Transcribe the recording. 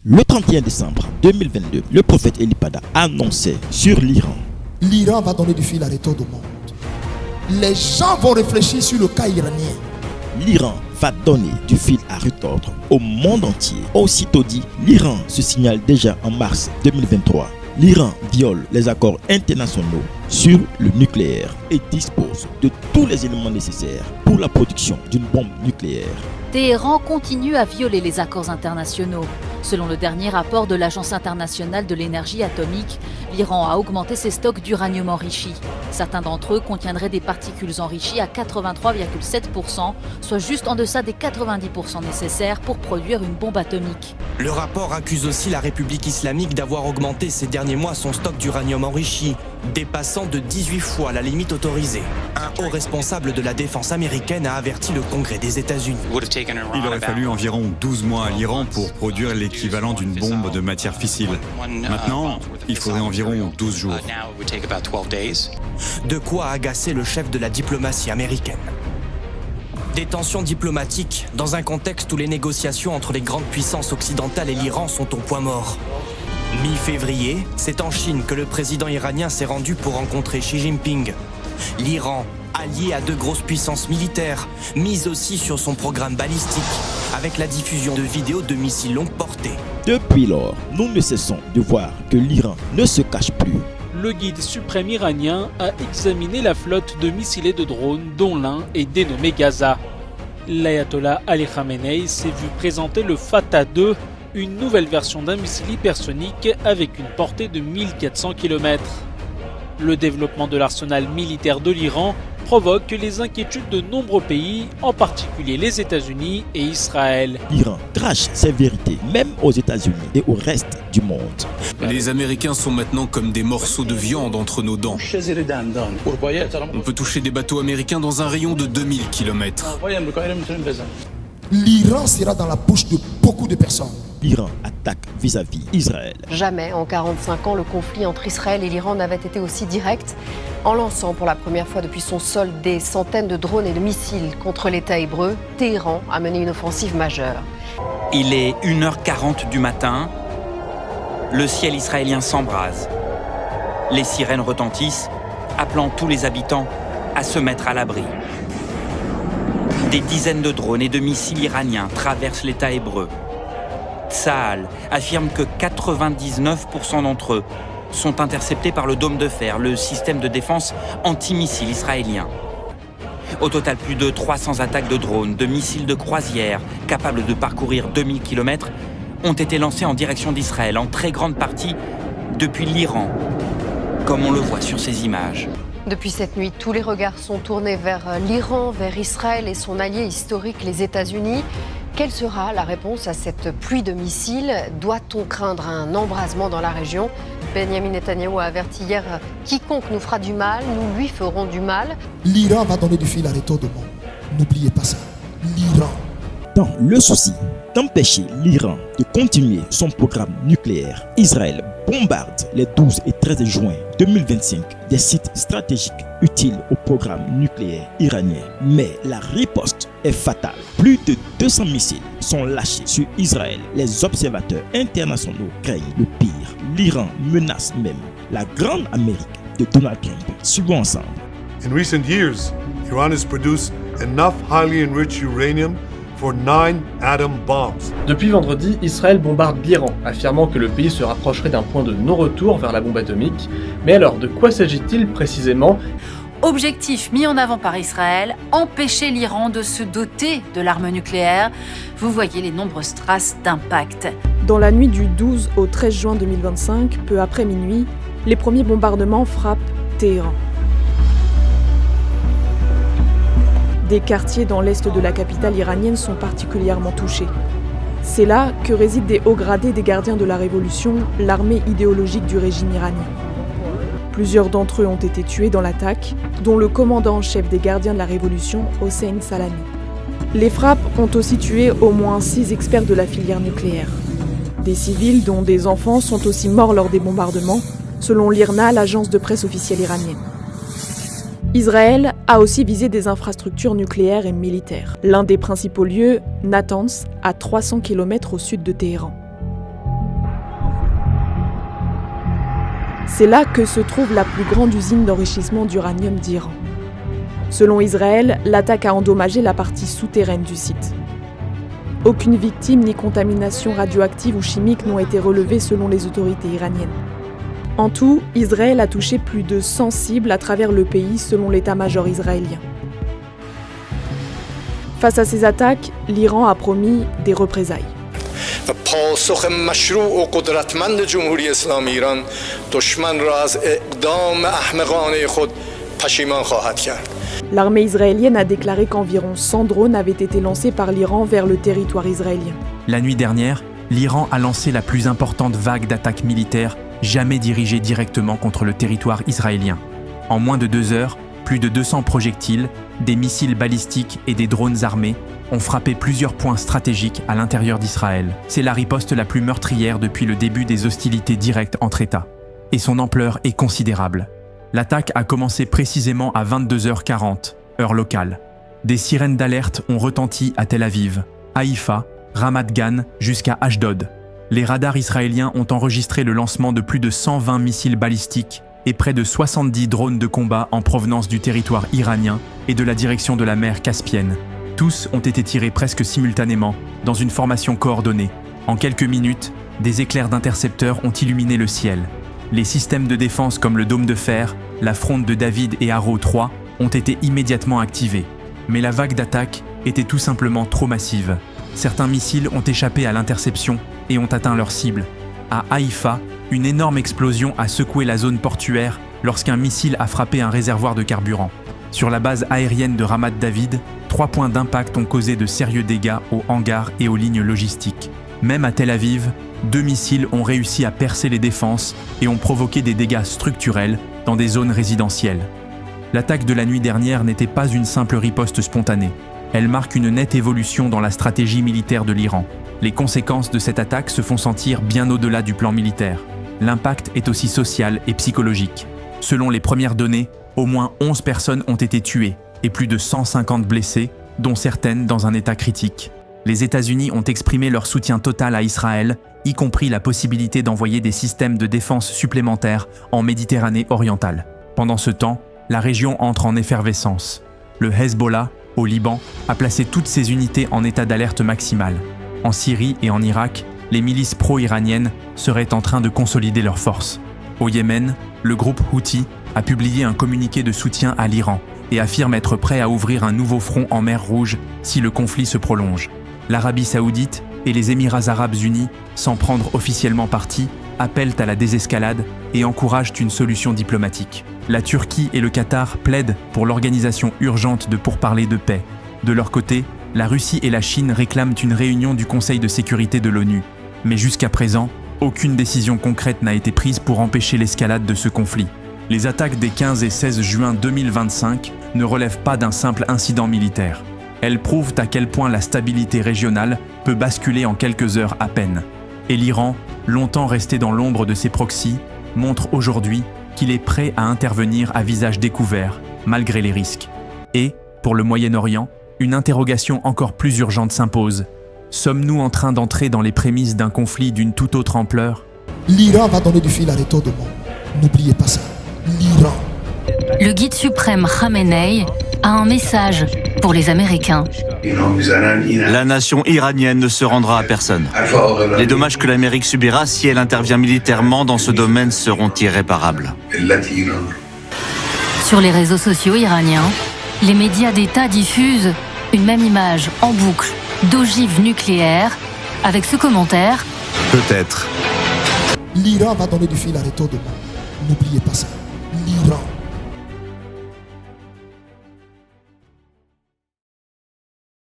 Le 31 décembre 2022, le prophète Elipada annonçait sur l'Iran. L'Iran va donner du fil à retordre au monde. Les gens vont réfléchir sur le cas iranien. L'Iran va donner du fil à retordre au monde entier. Aussitôt dit, l'Iran se signale déjà en mars 2023. L'Iran viole les accords internationaux sur le nucléaire et dispose de tous les éléments nécessaires pour la production d'une bombe nucléaire. Téhéran continue à violer les accords internationaux. Selon le dernier rapport de l'Agence internationale de l'énergie atomique, l'Iran a augmenté ses stocks d'uranium enrichi. Certains d'entre eux contiendraient des particules enrichies à 83,7%, soit juste en deçà des 90% nécessaires pour produire une bombe atomique. Le rapport accuse aussi la République islamique d'avoir augmenté ces derniers mois son stock d'uranium enrichi, dépassant de 18 fois la limite autorisée. Un haut responsable de la défense américaine a averti le Congrès des États-Unis. Il aurait fallu environ 12 mois à l'Iran pour produire l'équivalent d'une bombe de matière fissile. Maintenant, il faudrait environ 12 jours. De quoi agacer le chef de la diplomatie américaine. Des tensions diplomatiques dans un contexte où les négociations entre les grandes puissances occidentales et l'Iran sont au point mort. Mi-février, c'est en Chine que le président iranien s'est rendu pour rencontrer Xi Jinping. L'Iran, allié à deux grosses puissances militaires, mise aussi sur son programme balistique, avec la diffusion de vidéos de missiles longue portée. Depuis lors, nous ne cessons de voir que l'Iran ne se cache plus. Le guide suprême iranien a examiné la flotte de missiles et de drones dont l'un est dénommé Gaza. L'ayatollah Ali Khamenei s'est vu présenter le Fatah 2, une nouvelle version d'un missile hypersonique avec une portée de 1400 km. Le développement de l'arsenal militaire de l'Iran provoque les inquiétudes de nombreux pays, en particulier les États-Unis et Israël. L'Iran crache ses vérités, même aux États-Unis et au reste du monde. Les Américains sont maintenant comme des morceaux de viande entre nos dents. On peut toucher des bateaux américains dans un rayon de 2000 km. L'Iran sera dans la bouche de beaucoup de personnes. L'Iran attaque vis-à-vis Israël. Jamais en 45 ans, le conflit entre Israël et l'Iran n'avait été aussi direct, en lançant pour la première fois depuis son sol des centaines de drones et de missiles contre l'État hébreu. Téhéran a mené une offensive majeure. Il est 1h40 du matin. Le ciel israélien s'embrase. Les sirènes retentissent, appelant tous les habitants à se mettre à l'abri. Des dizaines de drones et de missiles iraniens traversent l'État hébreu. Tsahal affirme que 99% d'entre eux sont interceptés par le dôme de fer, le système de défense antimissile israélien. Au total, plus de 300 attaques de drones, de missiles de croisière capables de parcourir 2000 km ont été lancées en direction d'Israël, en très grande partie depuis l'Iran, comme on le voit sur ces images. Depuis cette nuit, tous les regards sont tournés vers l'Iran, vers Israël et son allié historique, les États-Unis. Quelle sera la réponse à cette pluie de missiles? Doit-on craindre un embrasement dans la région? Benjamin Netanyahou a averti hier « Quiconque nous fera du mal, nous lui ferons du mal ». L'Iran va donner du fil à retordre au monde. N'oubliez pas ça. L'Iran. Dans le souci d'empêcher l'Iran de continuer son programme nucléaire, Israël bombarde les 12 et 13 juin 2025 des sites stratégiques utiles au programme nucléaire iranien. Mais la riposte est fatale. Plus de 200 missiles sont lâchés sur Israël. Les observateurs internationaux craignent le pire. L'Iran menace même la grande Amérique de Donald Trump. Suivons ensemble. In recent years, Iran has produced enough highly enriched uranium for 9 atom bombs. Depuis vendredi, Israël bombarde l'Iran, affirmant que le pays se rapprocherait d'un point de non-retour vers la bombe atomique. Mais alors, de quoi s'agit-il précisément ? Objectif mis en avant par Israël, empêcher l'Iran de se doter de l'arme nucléaire. Vous voyez les nombreuses traces d'impact. Dans la nuit du 12 au 13 juin 2025, peu après minuit, les premiers bombardements frappent Téhéran. Des quartiers dans l'est de la capitale iranienne sont particulièrement touchés. C'est là que résident des hauts gradés des gardiens de la Révolution, l'armée idéologique du régime iranien. Plusieurs d'entre eux ont été tués dans l'attaque, dont le commandant en chef des gardiens de la Révolution, Hossein Salami. Les frappes ont aussi tué au moins 6 experts de la filière nucléaire. Des civils, dont des enfants, sont aussi morts lors des bombardements, selon l'IRNA, l'agence de presse officielle iranienne. Israël a aussi visé des infrastructures nucléaires et militaires. L'un des principaux lieux, Natanz, à 300 km au sud de Téhéran. C'est là que se trouve la plus grande usine d'enrichissement d'uranium d'Iran. Selon Israël, l'attaque a endommagé la partie souterraine du site. Aucune victime ni contamination radioactive ou chimique n'ont été relevées selon les autorités iraniennes. En tout, Israël a touché plus de 100 cibles à travers le pays selon l'état-major israélien. Face à ces attaques, l'Iran a promis des représailles. پاسخ مشروع و قدرتمند جمهوری اسلامی ایران دشمن را از اقدام احمقانه خود پشیمان خواهد کرد. L'armée israélienne a déclaré qu'environ 100 drones avaient été lancés par l'Iran vers le territoire israélien. La nuit dernière, l'Iran a lancé la plus importante vague d'attaques militaires jamais dirigée directement contre le territoire israélien. En moins de 2 heures, plus de 200 projectiles, des missiles balistiques et des drones armés ont frappé plusieurs points stratégiques à l'intérieur d'Israël. C'est la riposte la plus meurtrière depuis le début des hostilités directes entre États. Et son ampleur est considérable. L'attaque a commencé précisément à 22h40, heure locale. Des sirènes d'alerte ont retenti à Tel Aviv, Haïfa, Ramat Gan jusqu'à Ashdod. Les radars israéliens ont enregistré le lancement de plus de 120 missiles balistiques et près de 70 drones de combat en provenance du territoire iranien et de la direction de la mer Caspienne. Tous ont été tirés presque simultanément, dans une formation coordonnée. En quelques minutes, des éclairs d'intercepteurs ont illuminé le ciel. Les systèmes de défense comme le dôme de fer, la fronde de David et Arrow 3 ont été immédiatement activés. Mais la vague d'attaque était tout simplement trop massive. Certains missiles ont échappé à l'interception et ont atteint leur cible. À Haïfa, une énorme explosion a secoué la zone portuaire lorsqu'un missile a frappé un réservoir de carburant. Sur la base aérienne de Ramat David, 3 points d'impact ont causé de sérieux dégâts aux hangars et aux lignes logistiques. Même à Tel Aviv, 2 missiles ont réussi à percer les défenses et ont provoqué des dégâts structurels dans des zones résidentielles. L'attaque de la nuit dernière n'était pas une simple riposte spontanée. Elle marque une nette évolution dans la stratégie militaire de l'Iran. Les conséquences de cette attaque se font sentir bien au-delà du plan militaire. L'impact est aussi social et psychologique. Selon les premières données, au moins 11 personnes ont été tuées et plus de 150 blessées, dont certaines dans un état critique. Les États-Unis ont exprimé leur soutien total à Israël, y compris la possibilité d'envoyer des systèmes de défense supplémentaires en Méditerranée orientale. Pendant ce temps, la région entre en effervescence. Le Hezbollah, au Liban, a placé toutes ses unités en état d'alerte maximale. En Syrie et en Irak, les milices pro-iraniennes seraient en train de consolider leurs forces. Au Yémen, le groupe Houthi a publié un communiqué de soutien à l'Iran et affirme être prêt à ouvrir un nouveau front en mer Rouge si le conflit se prolonge. L'Arabie Saoudite et les Émirats Arabes Unis, sans prendre officiellement parti, appellent à la désescalade et encouragent une solution diplomatique. La Turquie et le Qatar plaident pour l'organisation urgente de pourparlers de paix. De leur côté, la Russie et la Chine réclament une réunion du Conseil de sécurité de l'ONU. Mais jusqu'à présent, aucune décision concrète n'a été prise pour empêcher l'escalade de ce conflit. Les attaques des 15 et 16 juin 2025 ne relèvent pas d'un simple incident militaire. Elles prouvent à quel point la stabilité régionale peut basculer en quelques heures à peine. Et l'Iran, longtemps resté dans l'ombre de ses proxys, montre aujourd'hui qu'il est prêt à intervenir à visage découvert, malgré les risques. Et, pour le Moyen-Orient, une interrogation encore plus urgente s'impose. Sommes-nous en train d'entrer dans les prémices d'un conflit d'une toute autre ampleur? L'Iran va donner du fil à retordre au monde. N'oubliez pas ça. L'Iran. Le guide suprême Khamenei a un message pour les Américains. La nation iranienne ne se rendra à personne. Les dommages que l'Amérique subira si elle intervient militairement dans ce domaine seront irréparables. Sur les réseaux sociaux iraniens, les médias d'État diffusent une même image en boucle d'ogive nucléaire avec ce commentaire. Peut-être. L'Iran va donner du fil à retordre au monde. N'oubliez pas ça. L'Iran.